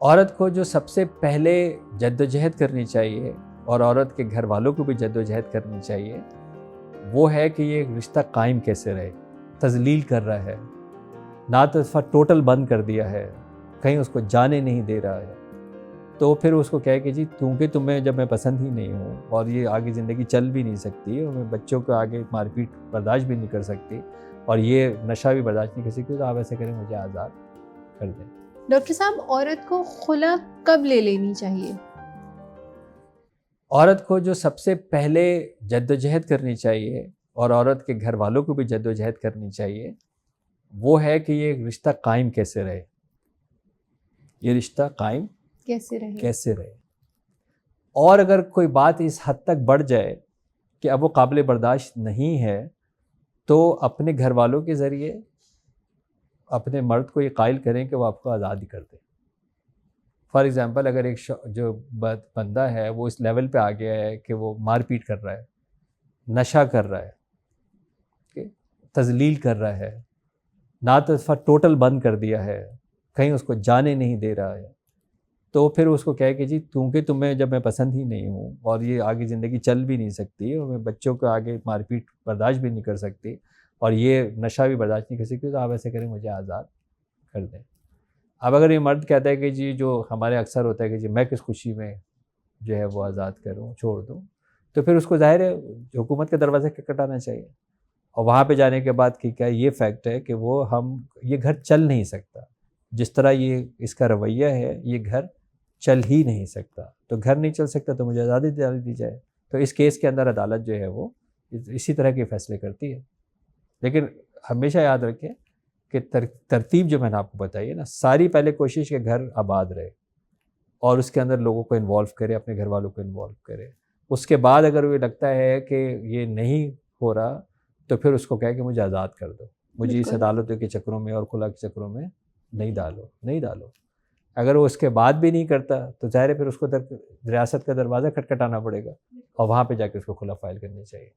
عورت کو جو سب سے پہلے جدوجہد کرنی چاہیے اور عورت کے گھر والوں کو بھی جدوجہد کرنی چاہیے وہ ہے کہ یہ رشتہ قائم کیسے رہے. تذلیل کر رہا ہے، ناطفہ ٹوٹل بند کر دیا ہے، کہیں اس کو جانے نہیں دے رہا ہے، تو پھر اس کو کہے کہ جی کیونکہ تمہیں جب میں پسند ہی نہیں ہوں اور یہ آگے زندگی چل بھی نہیں سکتی اور میں بچوں کو آگے مار پیٹ برداشت بھی نہیں کر سکتی اور یہ نشہ بھی برداشت نہیں کر سکتی، تو آپ ایسے کریں مجھے آزاد کر دیں. ڈاکٹر صاحب، عورت کو خلا کب لے لینی چاہیے؟ عورت کو جو سب سے پہلے جدوجہد کرنی چاہیے اور عورت کے گھر والوں کو بھی جدوجہد کرنی چاہیے وہ ہے کہ یہ رشتہ قائم کیسے رہے. یہ رشتہ قائم کیسے رہے. اور اگر کوئی بات اس حد تک بڑھ جائے کہ اب وہ قابل برداشت نہیں ہے تو اپنے گھر والوں کے ذریعے اپنے مرد کو یہ قائل کریں کہ وہ آپ کو آزاد ہی کر دے. فار ایگزامپل اگر ایک جو بندہ ہے وہ اس لیول پہ آ گیا ہے کہ وہ مار پیٹ کر رہا ہے، نشہ کر رہا ہے، تذلیل کر رہا ہے، ناطفہ ٹوٹل بند کر دیا ہے، کہیں اس کو جانے نہیں دے رہا ہے، تو پھر اس کو کہے کہ جی کیونکہ تمہیں جب میں پسند ہی نہیں ہوں اور یہ آگے زندگی چل بھی نہیں سکتی اور میں بچوں کو آگے مار پیٹ برداشت بھی نہیں کر سکتی اور یہ نشہ بھی برداشت نہیں کر سکتی، تو آپ ایسے کریں مجھے آزاد کر دیں. اب اگر یہ مرد کہتا ہے کہ جی جو ہمارے اکثر ہوتا ہے کہ جی میں کس خوشی میں جو ہے وہ آزاد کروں چھوڑ دوں، تو پھر اس کو ظاہر ہے حکومت کے دروازے کٹانا چاہیے. اور وہاں پہ جانے کے بعد کہ کیا یہ فیکٹ ہے کہ وہ یہ گھر چل نہیں سکتا، جس طرح یہ اس کا رویہ ہے یہ گھر چل ہی نہیں سکتا، تو گھر نہیں چل سکتا تو مجھے آزادی دی جائے. تو اس کیس کے اندر عدالت جو ہے وہ اسی طرح کے فیصلے کرتی ہے. لیکن ہمیشہ یاد رکھیں کہ ترتیب جو میں نے آپ کو بتائی ہے نا، ساری پہلے کوشش کہ گھر آباد رہے اور اس کے اندر لوگوں کو انوالو کرے، اپنے گھر والوں کو انوالو کرے. اس کے بعد اگر وہ لگتا ہے کہ یہ نہیں ہو رہا تو پھر اس کو کہے کہ مجھے آزاد کر دو، مجھے اس عدالتوں کے چکروں میں اور خلا کے چکروں میں نہیں ڈالو. اگر وہ اس کے بعد بھی نہیں کرتا تو ظاہر ہے پھر اس کو ریاست کا دروازہ کھٹکھٹانا پڑے گا اور وہاں پہ جا کے اس کو خلا فائل کرنی چاہیے.